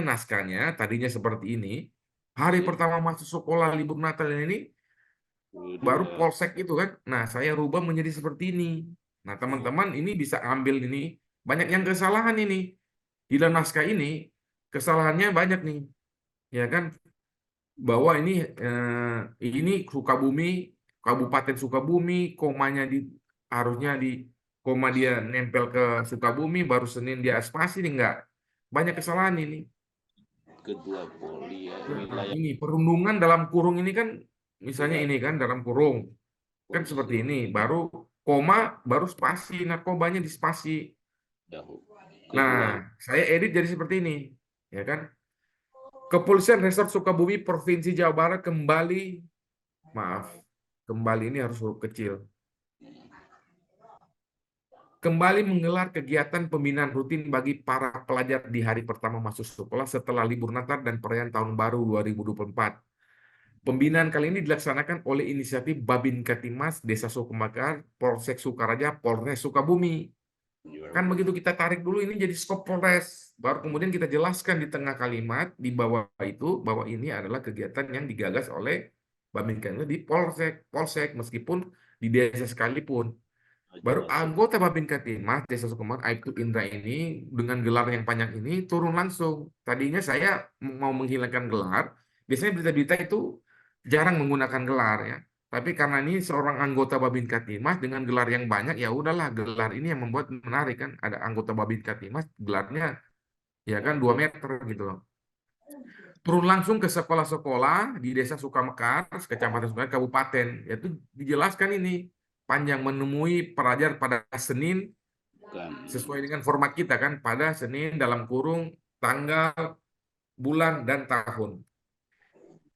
Misalnya naskahnya tadinya seperti ini. Hari pertama masuk sekolah libur Natal ini baru polsek itu kan. Nah, saya rubah menjadi seperti ini. Nah, teman-teman ini bisa ambil ini. Banyak yang kesalahan ini. Di dalam naskah ini, kesalahannya banyak nih. Ya kan? Bahwa ini Sukabumi, Kabupaten Sukabumi, komanya harusnya di koma dia nempel ke Sukabumi, baru Senin dia spasi nih enggak. Banyak kesalahan ini. Ketua Poli ya, Nah, wilayah ini perundungan dalam kurung ini kan, misalnya ini kan dalam kurung kan polisi seperti ini, baru koma, baru spasi, narkobanya di spasi. dahulu. Nah, Kedua, saya edit jadi seperti ini, ya kan? Kepolisian Resort Sukabumi Provinsi Jawa Barat maaf, kembali ini harus huruf kecil. Kembali menggelar kegiatan pembinaan rutin bagi para pelajar di hari pertama masuk sekolah setelah libur Natal dan perayaan Tahun Baru 2024. Pembinaan kali ini dilaksanakan oleh inisiatif Babin Katimas, Desa Sukamekar, Polsek Sukaraja, Polres Sukabumi. Kan begitu kita tarik dulu ini jadi skop Polres, baru kemudian kita jelaskan di tengah kalimat di bawah itu bahwa ini adalah kegiatan yang digagas oleh Babin Katimas di Polsek meskipun di desa sekalipun. Baru anggota Babin Katimas Desa Sukamekar, Aibtu Indra ini dengan gelar yang panjang ini turun langsung. Tadinya saya mau menghilangkan gelar, biasanya berita-berita itu jarang menggunakan gelar ya. Tapi karena ini seorang anggota Babin Katimas dengan gelar yang banyak, ya udahlah gelar ini yang membuat menarik kan. Ada anggota Babin Katimas, gelarnya ya kan 2 meter gitu loh. Turun langsung ke sekolah-sekolah di Desa Sukamekar, Kecamatan Sukamekar, Kabupaten. Yaitu dijelaskan ini panjang menemui pelajar pada Senin bukan sesuai dengan format kita kan pada Senin dalam kurung tanggal, bulan dan tahun.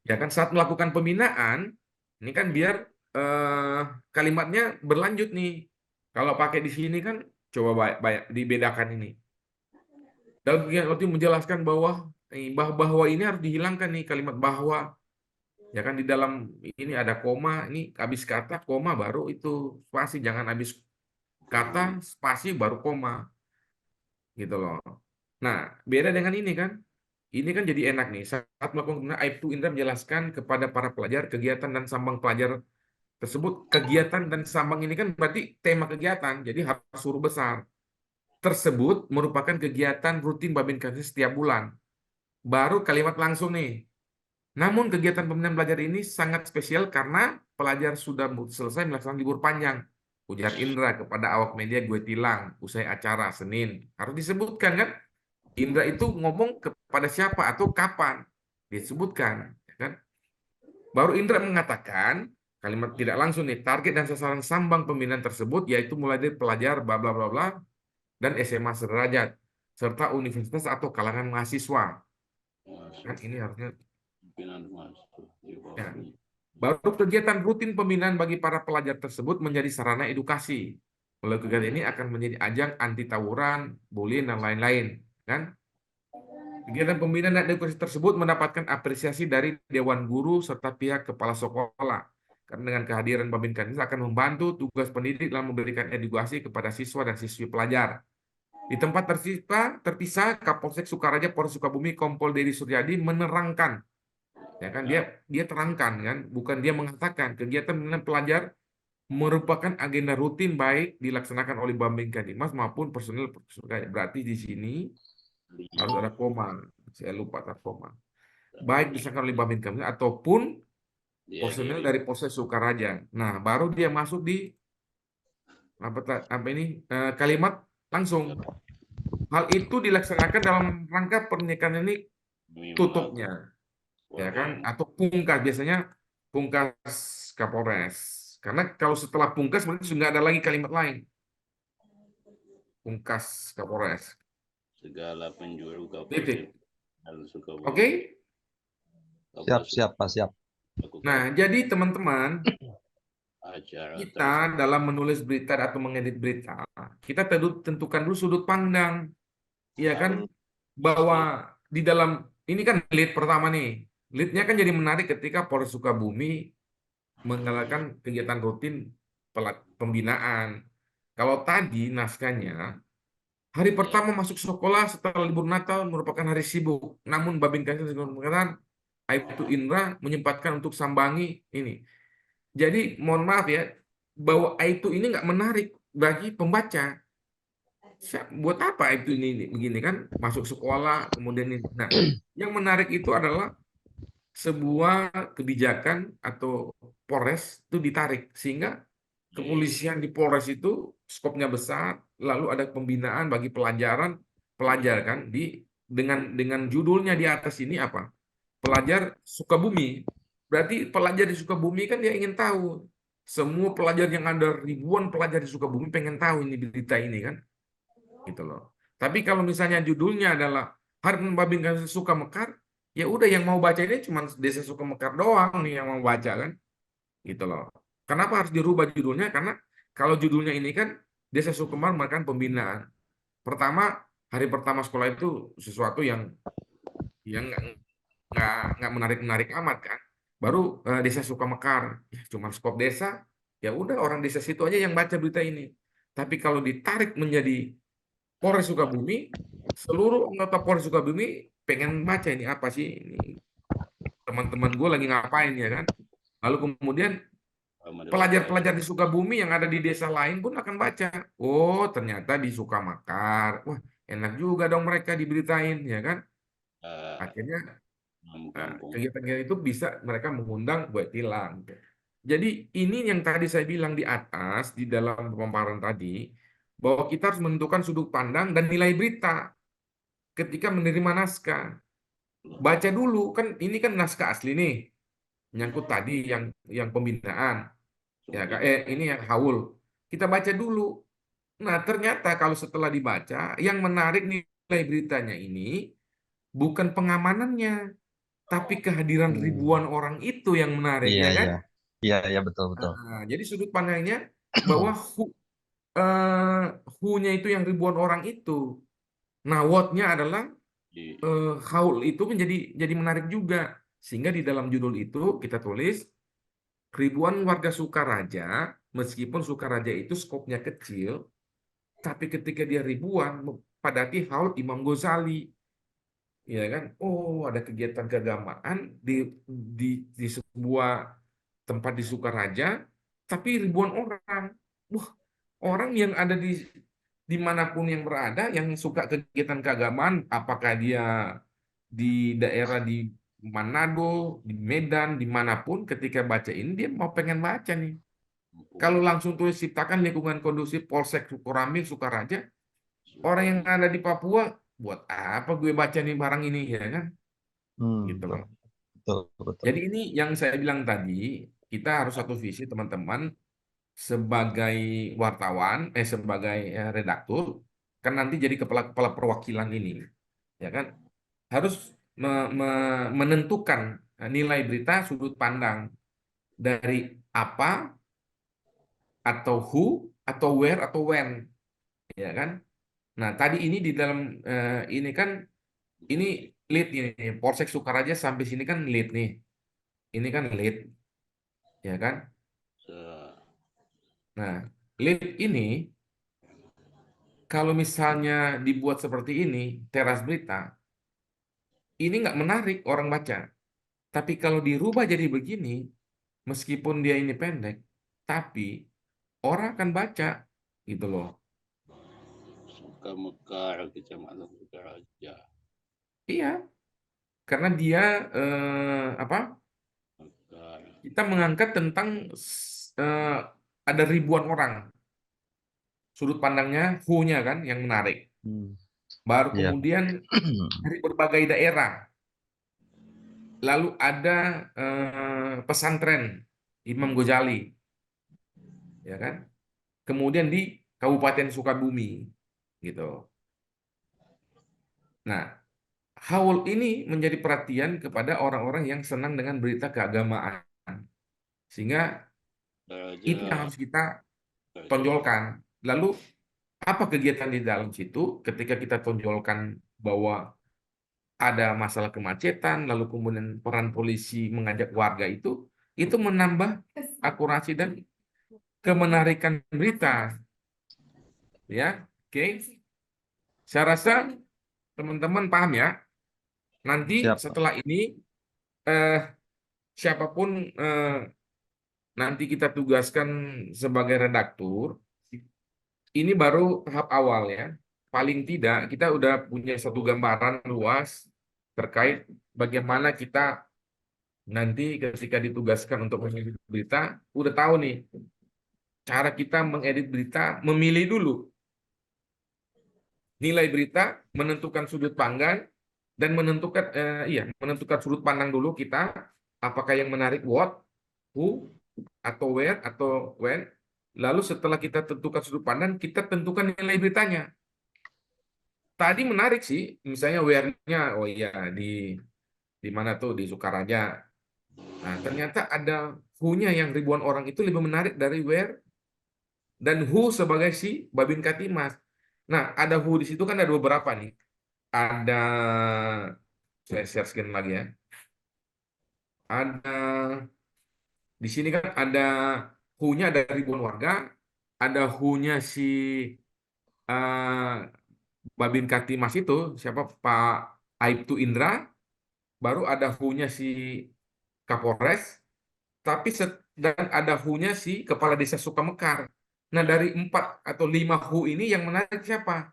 Ya kan saat melakukan pembinaan ini kan biar eh, kalimatnya berlanjut nih. Kalau pakai di sini kan coba dibedakan ini. Dalam kegiatan waktu menjelaskan bahwa ini harus dihilangkan nih kalimat bahwa. Ya kan di dalam ini ada koma, ini habis kata koma baru itu spasi, jangan habis kata spasi baru koma gitu loh. Nah, beda dengan ini kan. Ini kan jadi enak nih. Saat melakukan pembinaan, Aibtu Indra menjelaskan kepada para pelajar kegiatan dan sambang pelajar tersebut. Kegiatan dan sambang ini kan berarti tema kegiatan, jadi harus huruf besar. Tersebut merupakan kegiatan rutin Babin Kaptipmas setiap bulan. Baru kalimat langsung nih. Namun kegiatan pembinaan pelajar ini sangat spesial karena pelajar sudah selesai melaksanakan libur panjang. Ujar Indra kepada awak media gue tilang usai acara Senin. Harus disebutkan kan? Indra itu ngomong kepada siapa atau kapan? Disebutkan, ya kan? Baru Indra mengatakan kalimat tidak langsung nih, target dan sasaran sambang pembinaan tersebut yaitu mulai dari pelajar bla bla bla bla dan SMA sederajat serta universitas atau kalangan mahasiswa. Kan ini harusnya pimpinan masuk di ya. bawahnya. Baru kegiatan rutin pembinaan bagi para pelajar tersebut menjadi sarana edukasi. Melalui kegiatan ini akan menjadi ajang anti tawuran, bullying dan lain-lain, kan? Kegiatan pembinaan dan edukasi tersebut mendapatkan apresiasi dari Dewan Guru serta pihak kepala sekolah. Karena dengan kehadiran Babin Kaptipmas akan membantu tugas pendidik dalam memberikan edukasi kepada siswa dan siswi pelajar. Di tempat terpisah, Kapolsek Sukaraja Polres Sukabumi Kompol Dedi Suryadi menerangkan, ya kan dia terangkan kan, bukan dia mengatakan kegiatan pembinaan pelajar merupakan agenda rutin baik dilaksanakan oleh Babin Kaptipmas maupun personil. Berarti di sini harus ada koma. Saya lupa tak koma. Baik disangka oleh Babin Kamtipmas ataupun personel dari Polsek Sukaraja. Nah, baru dia masuk di apa ini kalimat langsung. Hal itu dilaksanakan dalam rangka pernikahan ini tutupnya, ya kan? Atau pungkas biasanya pungkas Kapolres. Karena kalau setelah pungkas berarti sudah nggak ada lagi kalimat lain. Pungkas Kapolres. Segala penjuru Titik. Kabupaten Sukabumi. Oke? Siap, Pak, siap. Nah, jadi teman-teman, Acara kita dalam menulis berita atau mengedit berita, kita tentukan dulu sudut pandang, ya kan? Bahwa di dalam ini kan lead pertama nih, leadnya kan jadi menarik ketika Polres Sukabumi mengadakan kegiatan rutin pembinaan. Kalau tadi naskahnya Hari pertama masuk sekolah setelah libur Natal merupakan hari sibuk. Namun Babin Kamtib mengatakan Aibtu Indra menyempatkan untuk sambangi ini. Jadi mohon maaf ya, bahwa Aibtu ini nggak menarik bagi pembaca. Buat apa itu ini begini kan? Masuk sekolah kemudian ini. Nah, yang menarik itu adalah sebuah kebijakan atau Polres itu ditarik sehingga kepolisian di Polres itu skopnya besar, lalu ada pembinaan bagi pelajar kan dengan judulnya di atas ini apa? Pelajar Sukabumi. Berarti pelajar di Sukabumi kan dia ingin tahu. Semua pelajar yang ada ribuan pelajar di Sukabumi pengen tahu ini berita ini kan, gitu loh. Tapi kalau misalnya judulnya adalah Harun Babin Kamtib Suka Mekar, ya udah yang mau baca ini cuma Desa Suka Mekar doang nih yang mau baca kan, gitu loh. Kenapa harus dirubah judulnya? Karena kalau judulnya ini kan Desa Sukamar makan pembinaan. Pertama, hari pertama sekolah itu sesuatu yang nggak menarik amat kan. Baru Desa Sukamekar, ya cuma skop desa, ya udah orang desa situ aja yang baca berita ini. Tapi kalau ditarik menjadi Polres Sukabumi, seluruh anggota Polres Sukabumi pengen baca ini apa sih ini teman-teman gue lagi ngapain ya kan. Lalu kemudian pelajar-pelajar di Sukabumi yang ada di desa lain pun akan baca. Oh, ternyata di Sukamakar. Wah, enak juga dong mereka diberitain, ya kan? Akhirnya kampung. kegiatan-kegiatan itu bisa mereka mengundang buat tilang. Jadi ini yang tadi saya bilang di atas, di dalam pemaparan tadi, bahwa kita harus menentukan sudut pandang dan nilai berita ketika menerima naskah. Baca dulu, kan ini kan naskah asli nih, nyangkut tadi yang pembinaan. Ya, Kak, ini yang haul. Kita baca dulu. Nah, ternyata kalau setelah dibaca, yang menarik nilai beritanya ini bukan pengamanannya, tapi kehadiran Hmm. ribuan orang itu yang menarik, Iya, ya kan? iya. Iya, iya, betul, betul. Nah, jadi sudut pandangnya bahwa eh, who-nya itu yang ribuan orang itu. Nah, what-nya adalah haul itu jadi menarik juga. Sehingga di dalam judul itu kita tulis ribuan warga Sukaraja, meskipun Sukaraja itu skopnya kecil, tapi ketika dia ribuan padati haul Imam Ghazali, ya kan? Oh, ada kegiatan keagamaan di di sebuah tempat di Sukaraja, tapi ribuan orang. Wah, orang yang ada di dimanapun yang berada, yang suka kegiatan keagamaan, apakah dia di daerah di Manado, di Medan, dimanapun, ketika baca ini dia mau pengen baca nih. Kalau langsung tulis ciptakan lingkungan kondusif Polsek Sukoramil Sukaraja, orang yang ada di Papua, buat apa gue baca nih barang ini ya kan? Gitu Betul, loh. betul, betul. Jadi ini yang saya bilang tadi, kita harus satu visi teman-teman sebagai wartawan, sebagai redaktur, kan nanti jadi kepala-kepala perwakilan ini, ya kan? Harus menentukan nilai berita sudut pandang dari apa atau who atau where atau when, ya kan? Nah, tadi ini di dalam ini kan ini lead ini Polsek Sukaraja sampai sini kan lead nih. Ini kan lead, ya kan? Nah, lead ini kalau misalnya dibuat seperti ini, teras berita, ini nggak menarik orang baca. Tapi kalau dirubah jadi begini, meskipun dia ini pendek, tapi orang akan baca, gitu loh. Sukamekar, Kecamatan Sukaraja. Iya, karena dia apa? Mekar. Kita mengangkat tentang eh, ada ribuan orang. Sudut pandangnya, who-nya kan yang menarik. Hmm. Baru Iya. kemudian dari berbagai daerah. Lalu ada pesantren Imam Ghazali, ya kan? Kemudian di Kabupaten Sukabumi, gitu. Nah, haul ini menjadi perhatian kepada orang-orang yang senang dengan berita keagamaan, sehingga ini yang Raja. harus kita tonjolkan. Lalu apa kegiatan di dalam situ? Ketika kita tonjolkan bahwa ada masalah kemacetan, lalu kemudian peran polisi mengajak warga itu menambah akurasi dan kemenarikan berita, ya, oke. Saya rasa teman-teman paham ya. Nanti Siap, Pak. setelah ini eh, siapapun nanti kita tugaskan sebagai redaktur, ini baru tahap awal ya. Paling tidak kita udah punya satu gambaran luas terkait bagaimana kita nanti ketika ditugaskan untuk mengedit berita, udah tahu nih cara kita mengedit berita, memilih dulu nilai berita, menentukan sudut pandang, dan menentukan sudut pandang dulu kita, apakah yang menarik what, who, atau where, atau when. Lalu setelah kita tentukan sudut pandang, kita tentukan nilai beritanya. Tadi menarik sih, misalnya where-nya, oh iya di mana tuh di Sukaraja. Nah, ternyata ada who-nya yang ribuan orang itu lebih menarik dari where dan who sebagai si Babin Katimas. Nah, ada who di situ kan ada beberapa nih. Ada, saya share screen lagi ya. Ada di sini kan ada who-nya ada ribuan warga, ada who-nya si eh, Babin Katimas itu siapa Pak Aibtu Indra, baru ada who-nya si Kapolres, dan ada who-nya si Kepala Desa Sukamekar. Nah, dari 4 atau 5 who ini yang menarik siapa?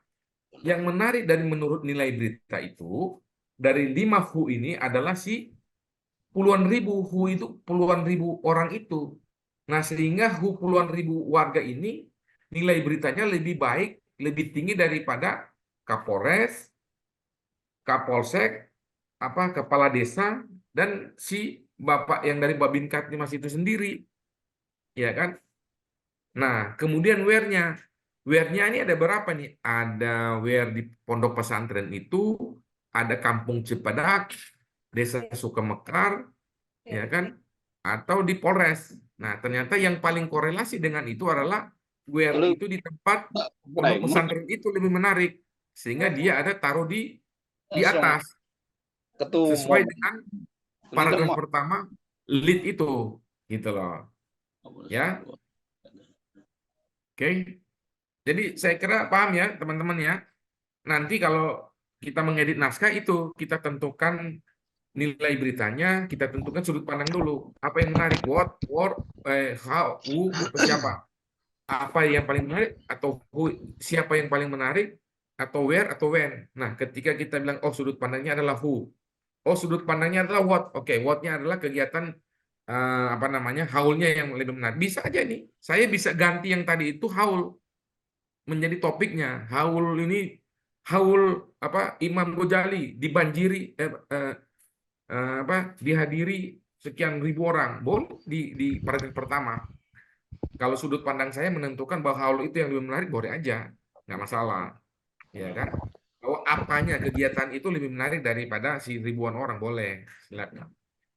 Yang menarik dari menurut nilai berita itu, dari 5 who ini adalah si puluhan ribu who itu, puluhan ribu orang itu. Nah, sehingga who puluhan ribu warga ini nilai beritanya lebih baik, lebih tinggi daripada Kapolres, Kapolsek, kepala desa, dan si bapak yang dari Babin Kaptimas itu sendiri, ya kan? Nah, kemudian where-nya. Where-nya ini ada berapa nih? Ada where di pondok pesantren itu, ada Kampung Cipadak, Desa Sukamekar, ya kan? Atau di Polres. Nah, ternyata yang paling korelasi dengan itu adalah where Lalu itu di tempat Pak pondok Raymond pesantren itu lebih menarik, sehingga dia ada taruh di langsung atas sesuai ketumum. dengan Ini kan paragraf mau pertama lead itu, gitu loh, ya. Oke. Jadi saya kira paham ya teman-teman ya. Nanti kalau kita mengedit naskah itu kita tentukan nilai beritanya, kita tentukan sudut pandang dulu. Apa yang menarik? What, how, who, atau siapa? Apa yang paling menarik? Atau who, siapa yang paling menarik? Atau where, atau when? Nah, ketika kita bilang, oh sudut pandangnya adalah who. Oh sudut pandangnya adalah what. Oke, what-nya adalah kegiatan, apa namanya, haulnya yang lebih menarik. Bisa aja nih, saya bisa ganti yang tadi itu haul menjadi topiknya. Haul ini, haul Imam Ghazali dibanjiri, dihadiri sekian ribu orang. Boleh di paragraf pertama. Kalau sudut pandang saya menentukan bahwa haul itu yang lebih menarik, boleh aja, nggak masalah, ya kan? Bahwa apanya kegiatan itu lebih menarik daripada si ribuan orang, boleh, silakan.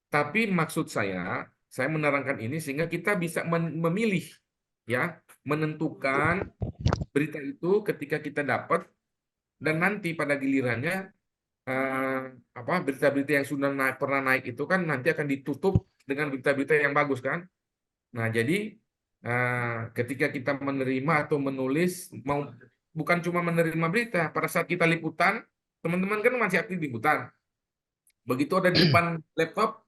Tapi maksud saya menerangkan ini sehingga kita bisa memilih, ya, menentukan berita itu ketika kita dapat, dan nanti pada gilirannya eh, berita-berita yang sudah pernah naik itu kan nanti akan ditutup dengan berita-berita yang bagus kan. Nah, jadi ketika kita menerima atau menulis, mau bukan cuma menerima berita, pada saat kita liputan, teman-teman kan masih aktif liputan. Begitu ada di depan laptop,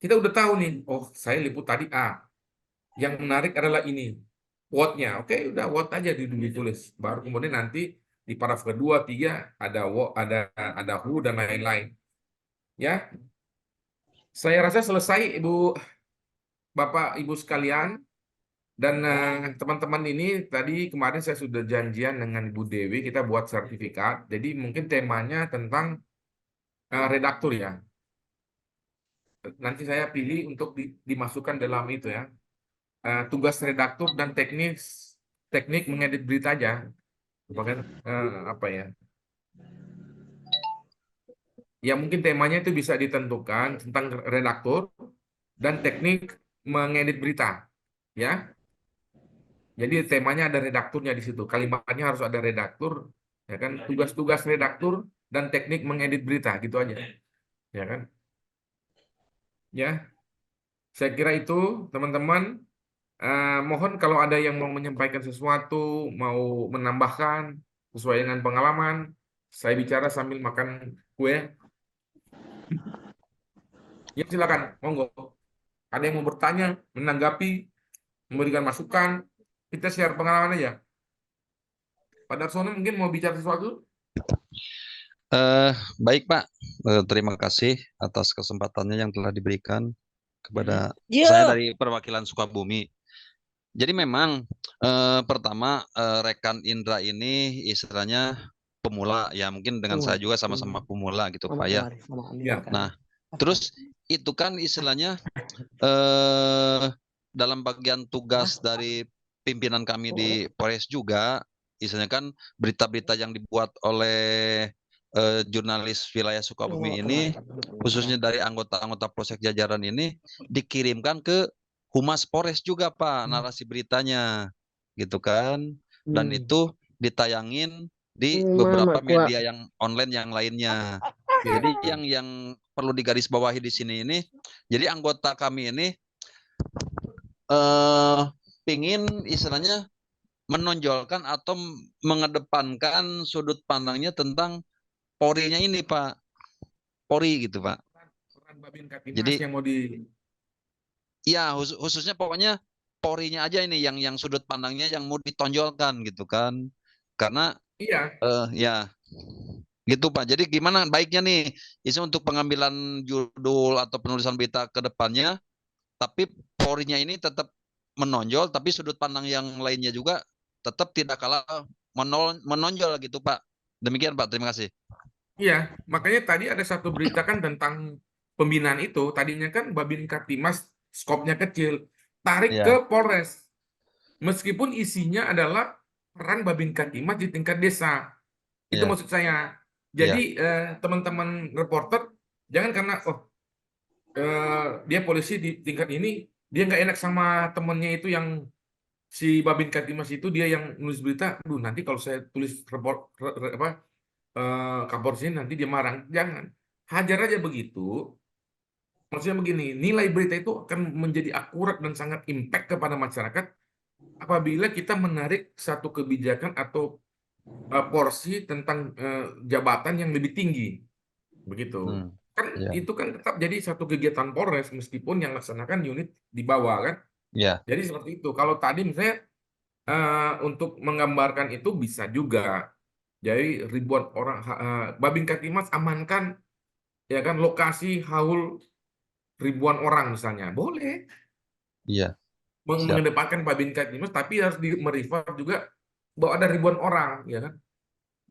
kita udah tahu nih, oh saya liput tadi A, yang menarik adalah ini, quote-nya. Oke, udah quote aja ditulis. Baru kemudian nanti di paragraf kedua, tiga ada what, ada who dan lain-lain. Ya, saya rasa selesai Ibu, Bapak, Ibu sekalian. Dan teman-teman ini tadi kemarin saya sudah janjian dengan Ibu Dewi, kita buat sertifikat. Jadi mungkin temanya tentang redaktur ya. Nanti saya pilih untuk dimasukkan dalam itu ya. Tugas redaktur dan teknik mengedit berita aja. Bahkan apa ya? Ya mungkin temanya itu bisa ditentukan tentang redaktur dan teknik mengedit berita, ya. Jadi temanya ada redakturnya di situ. Kalimatnya harus ada redaktur, ya kan? Tugas-tugas redaktur dan teknik mengedit berita, gitu aja, ya kan? Ya, saya kira itu teman-teman. Mohon kalau ada yang mau menyampaikan sesuatu, mau menambahkan sesuai dengan pengalaman, saya bicara sambil makan kue. Ya silakan, monggo. Ada yang mau bertanya, menanggapi, memberikan masukan, kita share pengalaman aja. Pak Darsono mungkin mau bicara sesuatu? Baik Pak, terima kasih atas kesempatannya yang telah diberikan Mm-mm. kepada saya dari perwakilan Sukabumi. Jadi memang pertama rekan Indra ini istilahnya pemula ya, mungkin dengan saya juga sama-sama pemula gitu Pak ya. Ya, Nah, terus itu kan istilahnya eh dalam bagian tugas dari pimpinan kami di Polres juga, istilahnya kan berita-berita yang dibuat oleh jurnalis wilayah Sukabumi ini, khususnya dari anggota-anggota Polsek jajaran ini, dikirimkan ke Humas Polres juga Pak, narasi beritanya, gitu kan, dan itu ditayangin di beberapa media yang online yang lainnya. ya, Jadi betul. yang perlu digarisbawahi di sini ini, jadi anggota kami ini eh pingin istilahnya menonjolkan atau mengedepankan sudut pandangnya tentang Polri-nya ini Pak, Polri gitu Pak. Peran Babin Kaptimas Jadi yang mau di... ya khususnya pokoknya Polri-nya aja ini yang sudut pandangnya yang mau ditonjolkan gitu kan. Karena Iya, ya gitu Pak. Jadi gimana baiknya nih, isu untuk pengambilan judul atau penulisan berita ke depannya, tapi Polri-nya ini tetap menonjol, tapi sudut pandang yang lainnya juga tetap tidak kalah menonjol gitu Pak. Demikian Pak, terima kasih. iya. Makanya tadi ada satu berita kan tentang pembinaan itu. Tadinya kan Babin Kaptimas skopnya kecil. Tarik ke Ya, Polres. Meskipun isinya adalah peran Babin Kaptimas di tingkat desa. Itu ya, maksud saya. Jadi ya, teman-teman reporter jangan karena dia polisi di tingkat ini, dia nggak enak sama temennya itu yang si Babin Katimas itu, dia yang nulis berita. Duh, nanti kalau saya tulis report apa kabar sini nanti dia marah. Jangan, hajar aja begitu. Maksudnya begini, nilai berita itu akan menjadi akurat dan sangat impact kepada masyarakat apabila kita menarik satu kebijakan atau porsi tentang jabatan yang lebih tinggi. Begitu. hmm, Kan ya, itu kan tetap jadi satu kegiatan Polres meskipun yang laksanakan unit di bawah kan. ya, Jadi seperti itu. Kalau tadi misalnya untuk menggambarkan itu bisa juga. Jadi ribuan orang Babin Katimas amankan ya kan lokasi haul ribuan orang misalnya. Boleh iya, siap, mengedepankan Babin Katimas tapi harus di merefer juga bahwa ada ribuan orang ya kan.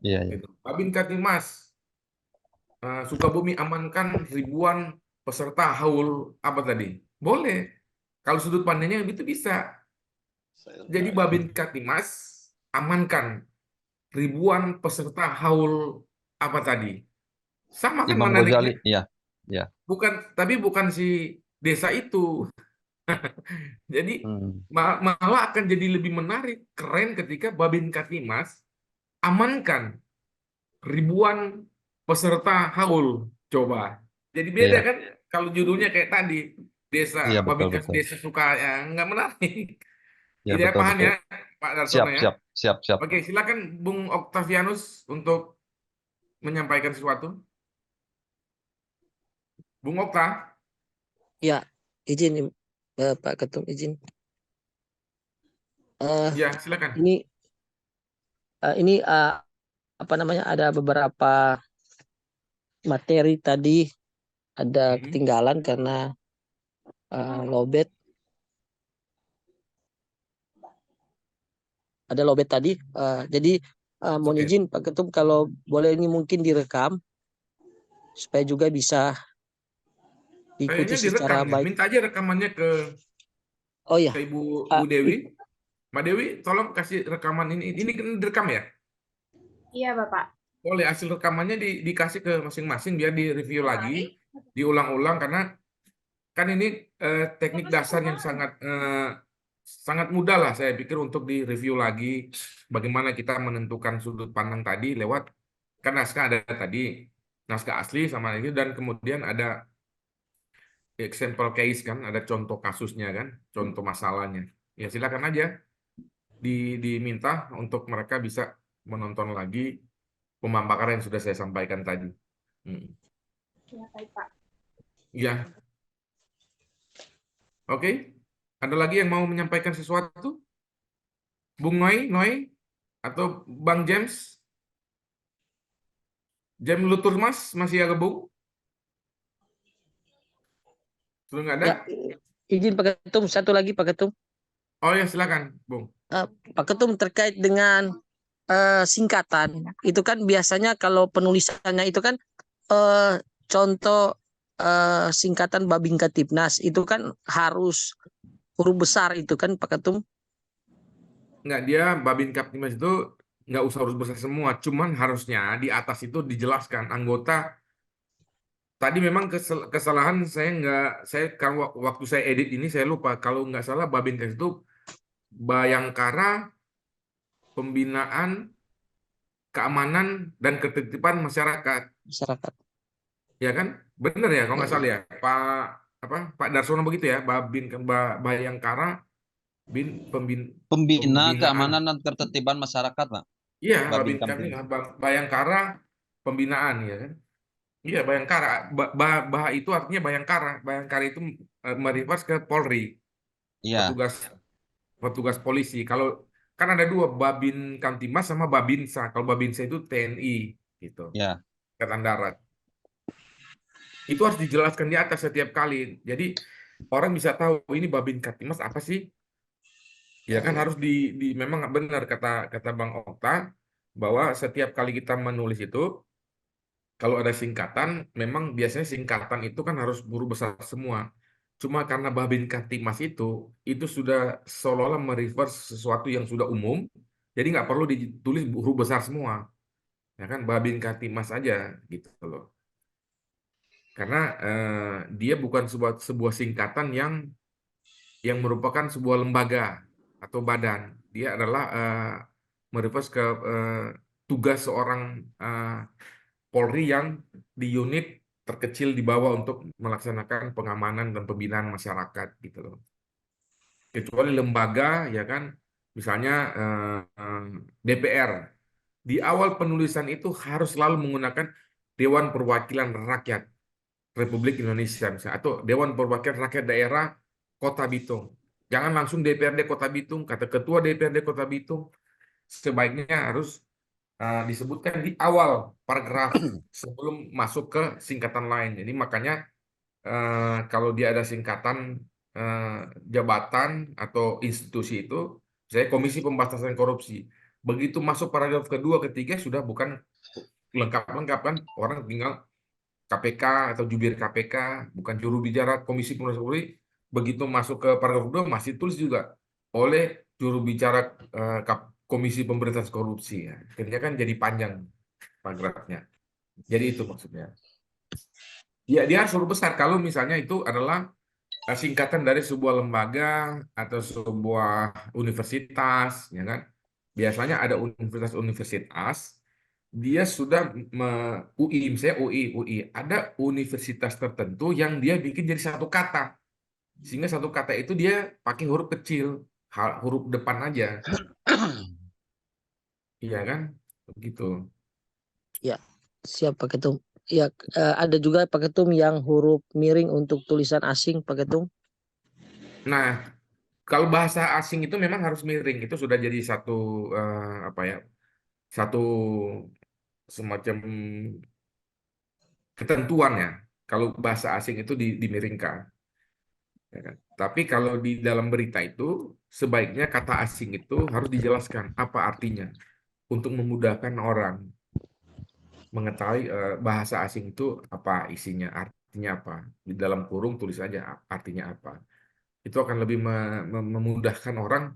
iya, iya, Gitu. Babin Katimas Sukabumi amankan ribuan peserta haul apa tadi? Boleh. Kalau sudut pandangnya itu bisa. Jadi Babin Katimas amankan ribuan peserta haul apa tadi? Sama kan Imam menariknya. Ghazali, iya, iya, Bukan, tapi bukan si desa itu. Jadi hmm, malah akan jadi lebih menarik, keren ketika Babin Katimas amankan ribuan peserta haul. Coba. Jadi beda iya, kan kalau judulnya kayak tadi, desa iya, betul, Babinkas betul, desa suka ya nggak menarik. iya, Gitu ya, betul, paham betul, ya Pak siap, Darsono ya. siap, siap, siap. Oke, silakan Bung Octavianus untuk menyampaikan sesuatu. Bung Okta, Ya, izin Pak Ketum izin. Eh ya silakan. ini ini apa namanya ada beberapa materi tadi ada Mhm. ketinggalan karena lowbat ada lowbat tadi. Jadi mohon Oke, izin Pak Ketum kalau boleh ini mungkin direkam supaya juga bisa diikuti kayaknya direkam secara ya. baik. Minta aja rekamannya Oh ya, ke Ibu Bu uh, Dewi. Mbak Dewi, tolong kasih rekaman ini. Ini kan direkam ya. Iya, Bapak. Boleh hasil rekamannya dikasih ke masing-masing biar direview lagi, diulang-ulang karena kan ini teknik dasar yang sangat mudah lah saya pikir untuk direview lagi bagaimana kita menentukan sudut pandang tadi lewat kan naskah ada tadi naskah asli sama ini dan kemudian ada example case kan ada contoh kasusnya kan contoh masalahnya ya silakan aja diminta untuk mereka bisa menonton lagi pemaparan yang sudah saya sampaikan tadi. Ya, baik, Pak. Ya, oke. Ada lagi yang mau menyampaikan sesuatu? Bung Noi, atau Bang James? James Lutur Mas, masih ada Bung? Sudah nggak ada? Ya, izin Pak Ketum, satu lagi Pak Ketum. Oh ya, silakan, Bung. Pak Ketum, terkait dengan singkatan, itu kan biasanya kalau penulisannya itu kan contoh singkatan Babinka Tipnas itu kan harus huruf besar itu kan Pak Ketum. Nggak, dia Babin Kaptimas itu nggak usah urus besar semua, cuman harusnya di atas itu dijelaskan anggota. Tadi memang kesalahan saya nggak, saya kan waktu saya edit ini saya lupa, kalau nggak salah Babin Kaptimas itu Bayangkara, Pembinaan, Keamanan, dan Ketertiban Masyarakat, Masyarakat. ya kan? Bener ya, kalau Ya, nggak ya. salah ya, Pak Darsono begitu ya, Bayangkara, Pembina Pembinaan. keamanan dan ketertiban masyarakat, Pak. Iya, Babin Babin Kamtib. Bayangkara, Pembinaan, ya kan? Iya, Bayangkara. Bah itu artinya Bayangkara. Bayangkara itu merefer ke Polri, Iya, petugas petugas polisi. Kalau kan ada dua, Babin Kamtimas sama Babinsa. Kalau Babinsa itu TNI, gitu, ya. Angkatan Darat. Itu harus dijelaskan di atas setiap kali. Jadi orang bisa tahu ini Babin Kamtimas apa sih? Ya Ya, kan ya. harus memang benar kata kata Bang Okta bahwa setiap kali kita menulis itu, kalau ada singkatan, memang biasanya singkatan itu kan harus huruf besar semua. Cuma karena Babin Kamtibmas itu sudah seolah-olah merefer sesuatu yang sudah umum, jadi nggak perlu ditulis huruf besar semua. Ya kan, Babin Kamtibmas aja gitu loh. Karena dia bukan sebuah singkatan yang merupakan sebuah lembaga atau badan. Dia adalah merefer ke tugas seorang Polri yang di unit terkecil di bawah untuk melaksanakan pengamanan dan pembinaan masyarakat gitu loh. Kecuali lembaga, ya kan, misalnya DPR. Di awal penulisan itu harus selalu menggunakan Dewan Perwakilan Rakyat Republik Indonesia misalnya, atau Dewan Perwakilan Rakyat Daerah Kota Bitung. Jangan langsung DPRD Kota Bitung, kata Ketua DPRD Kota Bitung. Sebaiknya harus disebutkan di awal paragraf sebelum masuk ke singkatan lain. Jadi makanya kalau dia ada singkatan jabatan atau institusi itu, saya Komisi Pemberantasan Korupsi. Begitu masuk paragraf kedua, ketiga sudah bukan lengkap-lengkap kan, orang tinggal KPK atau jubir KPK, bukan juru bicara Komisi Pemberantasan Korupsi. Begitu masuk ke paragraf kedua masih tulis juga oleh juru bicara Komisi Pemberantasan Korupsi. Ya. Akhirnya kan jadi panjang paragrafnya. Jadi itu maksudnya. Ya, dia harus huruf besar kalau misalnya itu adalah singkatan dari sebuah lembaga atau sebuah universitas, ya kan? Biasanya ada universitas-universitas, dia sudah UI, misalnya UI, ada universitas tertentu yang dia bikin jadi satu kata, sehingga satu kata itu dia pakai huruf kecil, huruf depan aja, iya kan? Begitu. Ya, siap Pak Ketum. Ya, ada juga Pak Ketum yang huruf miring untuk tulisan asing Pak Ketum. Nah, kalau bahasa asing itu memang harus miring, itu sudah jadi satu apa ya? Satu semacam ketentuan ya. Kalau bahasa asing itu dimiringkan. Ya kan? Tapi kalau di dalam berita itu sebaiknya kata asing itu harus dijelaskan apa artinya untuk memudahkan orang mengetahui bahasa asing itu apa isinya, artinya apa. Di dalam kurung tulis saja artinya apa. Itu akan lebih memudahkan orang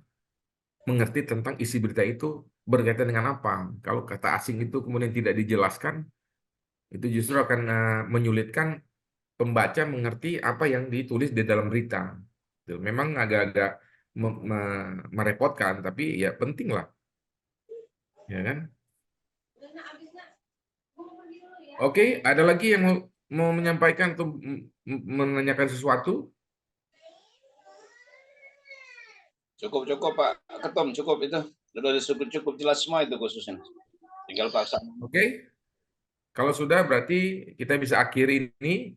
mengerti tentang isi berita itu berkaitan dengan apa. Kalau kata asing itu kemudian tidak dijelaskan, itu justru akan menyulitkan pembaca mengerti apa yang ditulis di dalam berita. Tuh, memang agak-agak merepotkan, tapi ya penting lah, ya kan? Oke, ada lagi yang mau menyampaikan atau menanyakan sesuatu? Cukup Pak Ketum, cukup itu. Sudah cukup jelas semua itu khususnya. tinggal pelaksanaan. Oke? Kalau sudah berarti kita bisa akhiri ini.